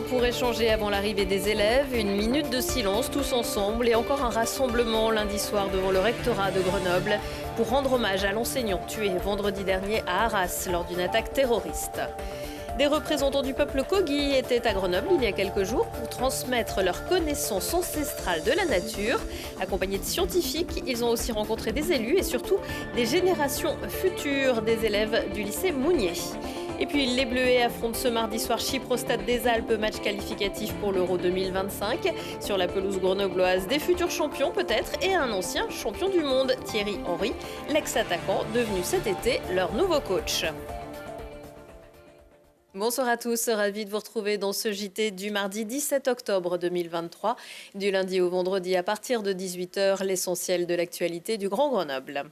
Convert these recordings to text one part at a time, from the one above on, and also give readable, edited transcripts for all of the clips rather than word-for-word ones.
pour échanger avant l'arrivée des élèves, une minute de silence tous ensemble et encore un rassemblement lundi soir devant le rectorat de Grenoble pour rendre hommage à l'enseignant tué vendredi dernier à Arras lors d'une attaque terroriste. Des représentants du peuple Kogi étaient à Grenoble il y a quelques jours pour transmettre leur connaissance ancestrale de la nature. Accompagnés de scientifiques, ils ont aussi rencontré des élus et surtout des générations futures des élèves du lycée Mounier. Et puis les Bleuets affrontent ce mardi soir Chypre au Stade des Alpes, match qualificatif pour l'Euro 2025. Sur la pelouse grenobloise, des futurs champions peut-être et un ancien champion du monde, Thierry Henry, l'ex-attaquant devenu cet été leur nouveau coach. Bonsoir à tous, ravi de vous retrouver dans ce JT du mardi 17 octobre 2023. Du lundi au vendredi à partir de 18h, l'essentiel de l'actualité du Grand Grenoble.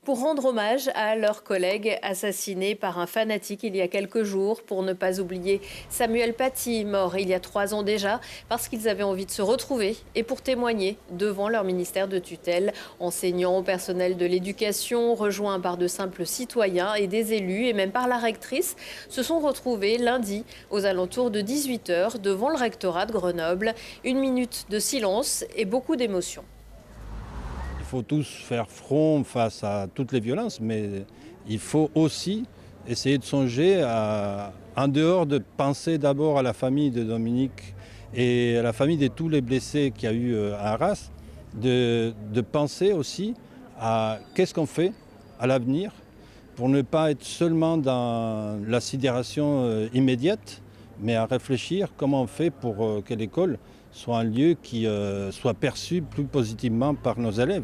Pour rendre hommage à leurs collègues assassinés par un fanatique il y a quelques jours, pour ne pas oublier Samuel Paty, mort il y a 3 ans déjà, parce qu'ils avaient envie de se retrouver et pour témoigner devant leur ministère de tutelle. Enseignants, personnel de l'éducation, rejoints par de simples citoyens et des élus et même par la rectrice, se sont retrouvés lundi aux alentours de 18h devant le rectorat de Grenoble. Une minute de silence et beaucoup d'émotions. Il faut tous faire front face à toutes les violences, mais il faut aussi essayer de songer en dehors de penser d'abord à la famille de Dominique et à la famille de tous les blessés qu'il y a eu à Arras, de penser aussi à qu'est-ce qu'on fait à l'avenir pour ne pas être seulement dans la sidération immédiate, mais à réfléchir comment on fait pour que l'école soit un lieu qui soit perçu plus positivement par nos élèves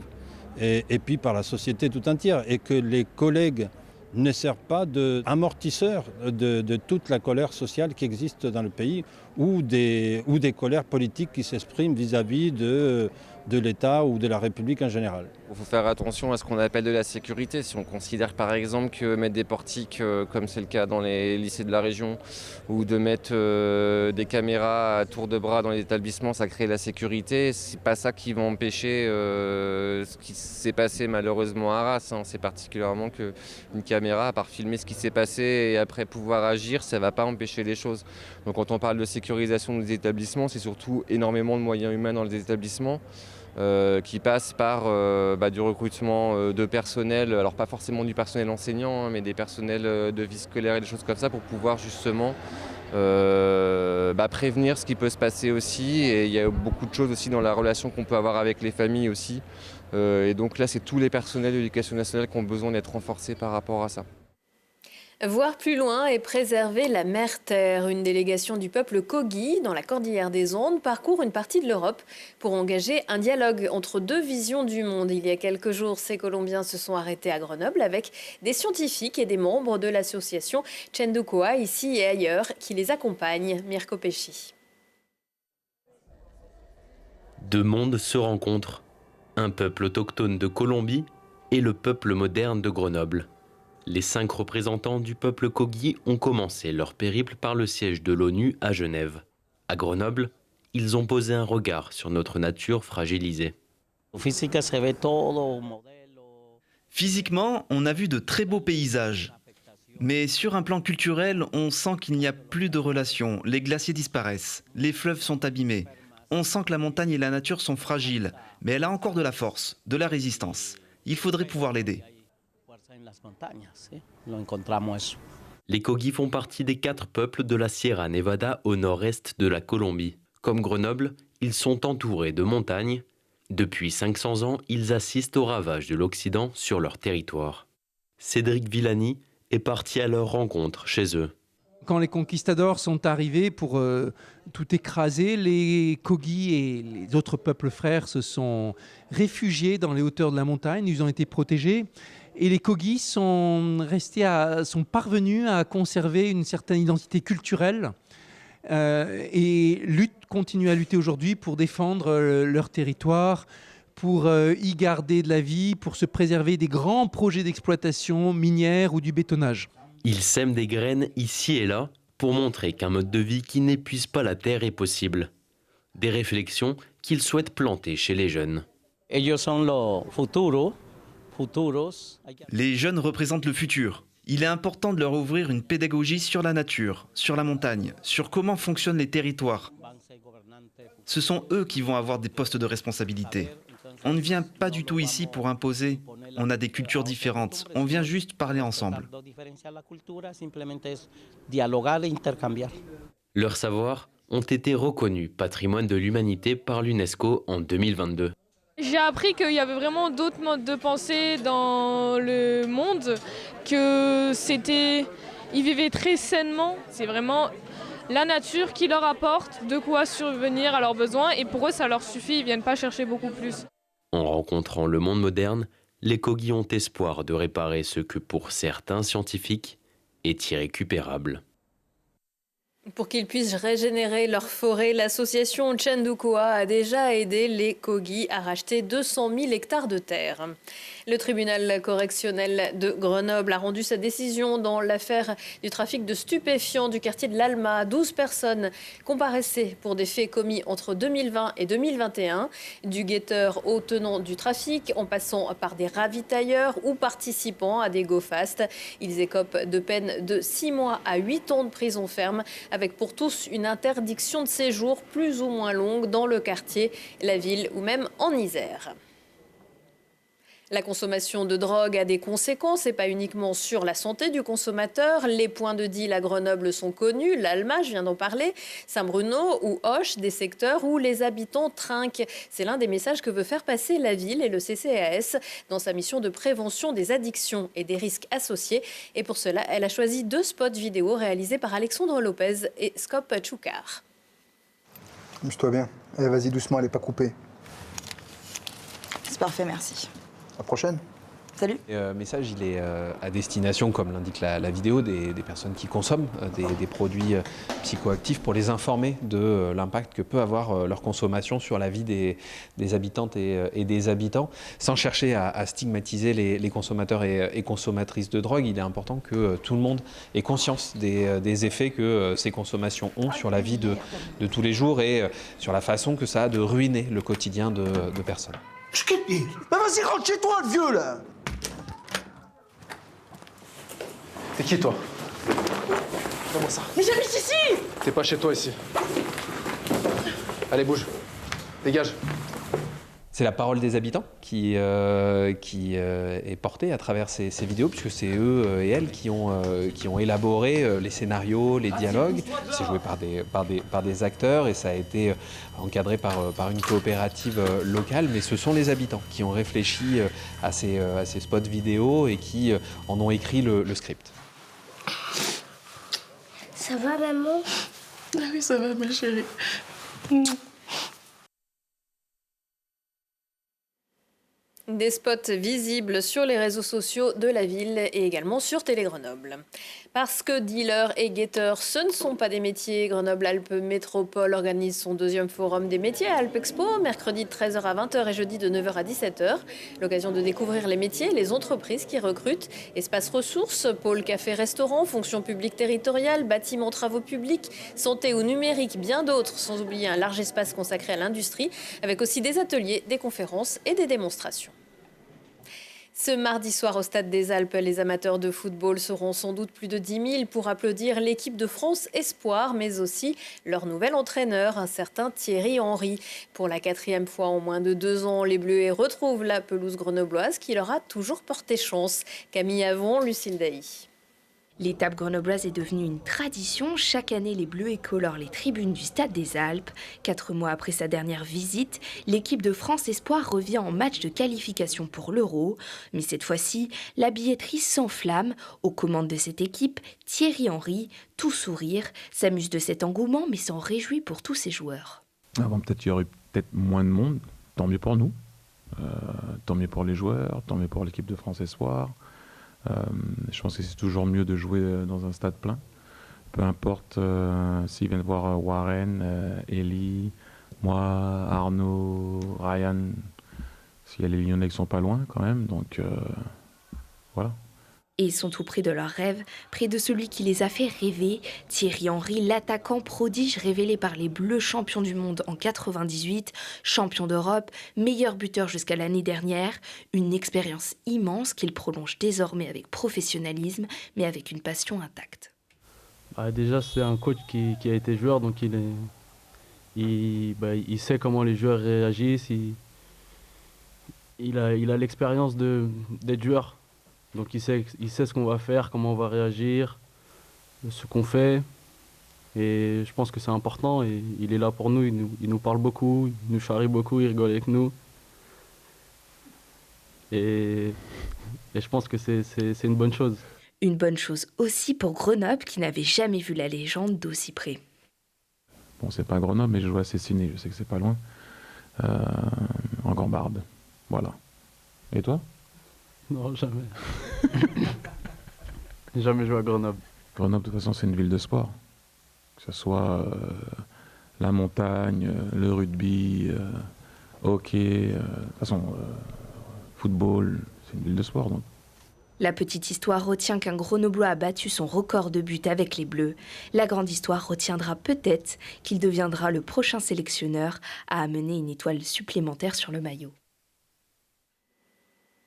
et puis par la société tout entière, et que les collègues ne servent pas d'amortisseurs de toute la colère sociale qui existe dans le pays ou des colères politiques qui s'expriment vis-à-vis de l'État ou de la République en général. Il faut faire attention à ce qu'on appelle de la sécurité. Si on considère par exemple que mettre des portiques, comme c'est le cas dans les lycées de la région, ou de mettre des caméras à tour de bras dans les établissements, ça crée la sécurité, c'est pas ça qui va empêcher ce qui s'est passé malheureusement à Arras. C'est particulièrement qu'une caméra, à part filmer ce qui s'est passé et après pouvoir agir, ça ne va pas empêcher les choses. Donc quand on parle de sécurisation des établissements, c'est surtout énormément de moyens humains dans les établissements. Qui passe par du recrutement de personnel, alors pas forcément du personnel enseignant, mais des personnels de vie scolaire et des choses comme ça pour pouvoir justement prévenir ce qui peut se passer aussi. Et il y a beaucoup de choses aussi dans la relation qu'on peut avoir avec les familles aussi. Et donc là, c'est tous les personnels de l'éducation nationale qui ont besoin d'être renforcés par rapport à ça. Voir plus loin et préserver la mère-terre. Une délégation du peuple Kogi, dans la Cordillère des Andes, parcourt une partie de l'Europe pour engager un dialogue entre deux visions du monde. Il y a quelques jours, ces Colombiens se sont arrêtés à Grenoble avec des scientifiques et des membres de l'association Chendukoa, ici et ailleurs, qui les accompagnent. Mirko Pesci. Deux mondes se rencontrent. Un peuple autochtone de Colombie et le peuple moderne de Grenoble. Les 5 représentants du peuple Kogi ont commencé leur périple par le siège de l'ONU à Genève. À Grenoble, ils ont posé un regard sur notre nature fragilisée. Physiquement, on a vu de très beaux paysages. Mais sur un plan culturel, on sent qu'il n'y a plus de relations. Les glaciers disparaissent, les fleuves sont abîmés. On sent que la montagne et la nature sont fragiles, mais elle a encore de la force, de la résistance. Il faudrait pouvoir l'aider. Les Kogi font partie des 4 peuples de la Sierra Nevada au nord-est de la Colombie. Comme Grenoble, ils sont entourés de montagnes. Depuis 500 ans, ils assistent aux ravages de l'Occident sur leur territoire. Cédric Villani est parti à leur rencontre chez eux. Quand les conquistadors sont arrivés pour tout écraser, les Kogi et les autres peuples frères se sont réfugiés dans les hauteurs de la montagne, ils ont été protégés. Et les Kogi sont parvenus à conserver une certaine identité culturelle et continuent à lutter aujourd'hui pour défendre leur territoire, pour y garder de la vie, pour se préserver des grands projets d'exploitation minière ou du bétonnage. Ils sèment des graines ici et là pour montrer qu'un mode de vie qui n'épuise pas la terre est possible. Des réflexions qu'ils souhaitent planter chez les jeunes. Les jeunes représentent le futur. Il est important de leur ouvrir une pédagogie sur la nature, sur la montagne, sur comment fonctionnent les territoires. Ce sont eux qui vont avoir des postes de responsabilité. On ne vient pas du tout ici pour imposer. On a des cultures différentes. On vient juste parler ensemble. Leurs savoirs ont été reconnus patrimoine de l'humanité par l'UNESCO en 2022. J'ai appris qu'il y avait vraiment d'autres modes de pensée dans le monde, ils vivaient très sainement. C'est vraiment la nature qui leur apporte de quoi survenir à leurs besoins et pour eux ça leur suffit, ils ne viennent pas chercher beaucoup plus. En rencontrant le monde moderne, les Kogi ont espoir de réparer ce que pour certains scientifiques est irrécupérable. Pour qu'ils puissent régénérer leur forêt, l'association Chendukoa a déjà aidé les Kogi à racheter 200 000 hectares de terre. Le tribunal correctionnel de Grenoble a rendu sa décision dans l'affaire du trafic de stupéfiants du quartier de l'Alma. 12 personnes comparaissaient pour des faits commis entre 2020 et 2021, du guetteur au tenant du trafic, en passant par des ravitailleurs ou participants à des go-fast. Ils écopent de peines de 6 mois à 8 ans de prison ferme, avec pour tous une interdiction de séjour plus ou moins longue dans le quartier, la ville ou même en Isère. La consommation de drogue a des conséquences et pas uniquement sur la santé du consommateur. Les points de deal à Grenoble sont connus. L'Alma, je viens d'en parler, Saint-Bruno ou Auch, des secteurs où les habitants trinquent. C'est l'un des messages que veut faire passer la ville et le CCAS dans sa mission de prévention des addictions et des risques associés. Et pour cela, elle a choisi 2 spots vidéo réalisés par Alexandre Lopez et Skop Choukar. Amuse-toi bien. Eh, vas-y doucement, elle n'est pas coupée. C'est parfait, merci. À la prochaine. Salut. Le message, il est à destination, comme l'indique la vidéo, des personnes qui consomment des produits psychoactifs pour les informer de l'impact que peut avoir leur consommation sur la vie des habitantes et des habitants. Sans chercher à stigmatiser les consommateurs et consommatrices de drogue, il est important que tout le monde ait conscience des effets que ces consommations ont sur la vie de tous les jours et sur la façon que ça a de ruiner le quotidien de personnes. Bah vas-y, rentre chez toi, le vieux, là. T'es qui, toi? Donne-moi ça. Mais j'habite ici. T'es pas chez toi, ici. Allez, bouge. Dégage. C'est la parole des habitants qui est portée à travers ces vidéos, puisque c'est eux et elles qui ont élaboré les scénarios, les dialogues. C'est joué par des acteurs et ça a été encadré par une coopérative locale, mais ce sont les habitants qui ont réfléchi à ces spots vidéo et qui en ont écrit le script. Ça va, maman? Ah oui, ça va, ma chérie. Des spots visibles sur les réseaux sociaux de la ville et également sur Télé Grenoble. Parce que dealer et guetteur, ce ne sont pas des métiers, Grenoble-Alpes Métropole organise son 2e forum des métiers à Alpes Expo, mercredi de 13h à 20h et jeudi de 9h à 17h. L'occasion de découvrir les métiers, les entreprises qui recrutent, espaces ressources, pôle café-restaurant, fonction publique territoriale, bâtiments travaux publics, santé ou numérique, bien d'autres, sans oublier un large espace consacré à l'industrie, avec aussi des ateliers, des conférences et des démonstrations. Ce mardi soir au Stade des Alpes, les amateurs de football seront sans doute plus de 10 000 pour applaudir l'équipe de France Espoir, mais aussi leur nouvel entraîneur, un certain Thierry Henry. Pour la 4e fois en moins de 2 ans, les Bleuets retrouvent la pelouse grenobloise qui leur a toujours porté chance. Camille Avon, Lucille Dailly. L'étape grenobloise est devenue une tradition. Chaque année, les Bleuets colorent les tribunes du Stade des Alpes. 4 mois après sa dernière visite, l'équipe de France Espoir revient en match de qualification pour l'Euro. Mais cette fois-ci, la billetterie s'enflamme. Aux commandes de cette équipe, Thierry Henry, tout sourire, s'amuse de cet engouement mais s'en réjouit pour tous ses joueurs. Avant, peut-être il y aurait peut-être moins de monde, tant mieux pour nous, tant mieux pour les joueurs, tant mieux pour l'équipe de France Espoir. Je pense que c'est toujours mieux de jouer dans un stade plein. Peu importe s'ils viennent voir Warren, Ellie, moi, Arnaud, Ryan, s'il y a les Lyonnais qui sont pas loin quand même. Donc voilà. Et ils sont tout près de leurs rêves, près de celui qui les a fait rêver, Thierry Henry, l'attaquant prodige révélé par les Bleus, champion du monde en 98, champion d'Europe, meilleur buteur jusqu'à l'année dernière, une expérience immense qu'il prolonge désormais avec professionnalisme, mais avec une passion intacte. Déjà, c'est un coach qui a été joueur, donc il sait comment les joueurs réagissent, il a l'expérience d'être joueur. Donc il sait ce qu'on va faire, comment on va réagir, ce qu'on fait. Et je pense que c'est important et il est là pour nous, il nous parle beaucoup, il nous charrie beaucoup, il rigole avec nous. Et je pense que c'est une bonne chose. Une bonne chose aussi pour Grenoble qui n'avait jamais vu la légende d'aussi près. Bon, c'est pas Grenoble, mais je joue à Cessigny, je sais que c'est pas loin. En Gambarde, voilà. Et toi ? Non, jamais. Jamais joué à Grenoble. Grenoble, de toute façon, c'est une ville de sport. Que ce soit la montagne, le rugby, hockey, de toute façon, football, c'est une ville de sport. Donc. La petite histoire retient qu'un Grenoblois a battu son record de buts avec les Bleus. La grande histoire retiendra peut-être qu'il deviendra le prochain sélectionneur à amener une étoile supplémentaire sur le maillot.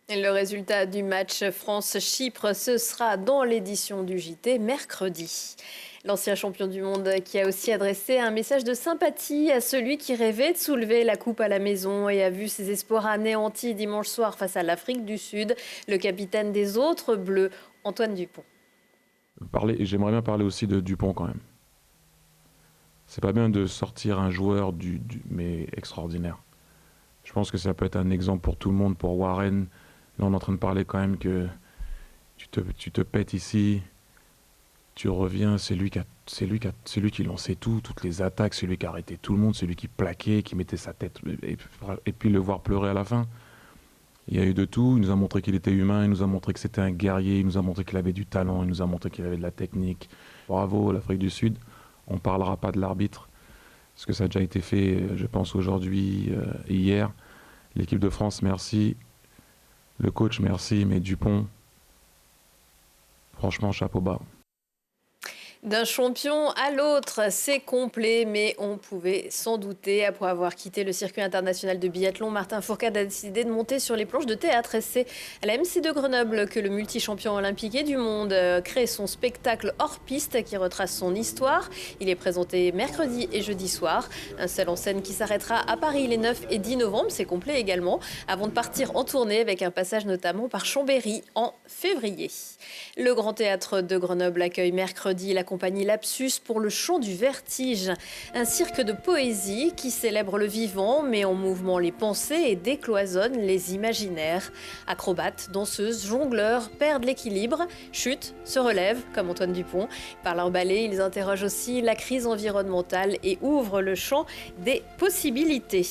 Et le résultat du match France-Chypre, ce sera dans l'édition du JT mercredi. L'ancien champion du monde qui a aussi adressé un message de sympathie à celui qui rêvait de soulever la coupe à la maison et a vu ses espoirs anéantis dimanche soir face à l'Afrique du Sud. Le capitaine des autres Bleus, Antoine Dupont. J'aimerais bien parler aussi de Dupont quand même. C'est pas bien de sortir un joueur mais extraordinaire. Je pense que ça peut être un exemple pour tout le monde, pour Warren. Là, on est en train de parler quand même que tu te pètes ici, tu reviens, c'est lui qui lançait toutes les attaques, c'est lui qui arrêtait tout le monde, c'est lui qui plaquait, qui mettait sa tête, et puis le voir pleurer à la fin. Il y a eu de tout, il nous a montré qu'il était humain, il nous a montré que c'était un guerrier, il nous a montré qu'il avait du talent, il nous a montré qu'il avait de la technique. Bravo l'Afrique du Sud, on ne parlera pas de l'arbitre, parce que ça a déjà été fait, je pense, aujourd'hui et hier. L'équipe de France, merci. Le coach, merci, mais Dupont, franchement, chapeau bas. D'un champion à l'autre, c'est complet, mais on pouvait s'en douter. Après avoir quitté le circuit international de biathlon, Martin Fourcade a décidé de monter sur les planches de théâtre. Et c'est à la MC de Grenoble que le multi-champion olympique et du monde crée son spectacle hors piste qui retrace son histoire. Il est présenté mercredi et jeudi soir. Un seul en scène qui s'arrêtera à Paris les 9 et 10 novembre, c'est complet également, avant de partir en tournée avec un passage notamment par Chambéry en février. Le Grand Théâtre de Grenoble accueille mercredi la compagnie Lapsus pour le chant du vertige, un cirque de poésie qui célèbre le vivant, met en mouvement les pensées et décloisonne les imaginaires. Acrobates, danseuses, jongleurs perdent l'équilibre, chutent, se relèvent, comme Antoine Dupont. Par leur ballet, ils interrogent aussi la crise environnementale et ouvrent le champ des possibilités.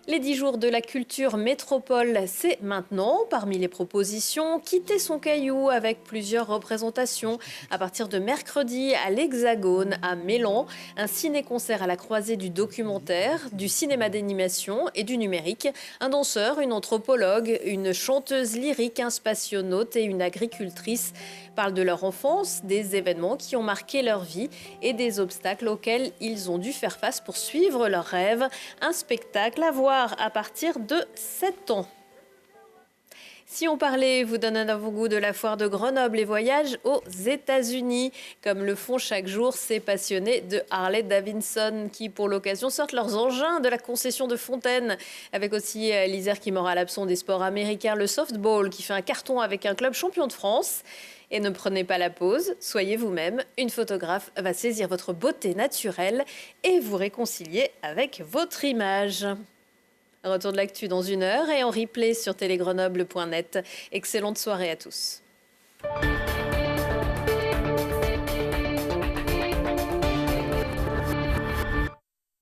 Les 10 jours de la culture métropole, c'est maintenant. Parmi les propositions, quitter son caillou avec plusieurs représentations. À partir de mercredi, à l'Hexagone, à Mélan, un ciné-concert à la croisée du documentaire, du cinéma d'animation et du numérique. Un danseur, une anthropologue, une chanteuse lyrique, un spationaute et une agricultrice parlent de leur enfance, des événements qui ont marqué leur vie et des obstacles auxquels ils ont dû faire face pour suivre leurs rêves. Un spectacle à voir à partir de 7 ans. Si on parlait, vous donne un avant-goût de la foire de Grenoble et voyage aux États-Unis, comme le font chaque jour ces passionnés de Harley Davidson qui, pour l'occasion, sortent leurs engins de la concession de Fontaine, avec aussi l'Isère qui mord à l'hameçon des sports américains, le softball qui fait un carton avec un club champion de France. Et ne prenez pas la pause, soyez vous-même. Une photographe va saisir votre beauté naturelle et vous réconcilier avec votre image. Retour de l'actu dans 1 heure et en replay sur télégrenoble.net. Excellente soirée à tous.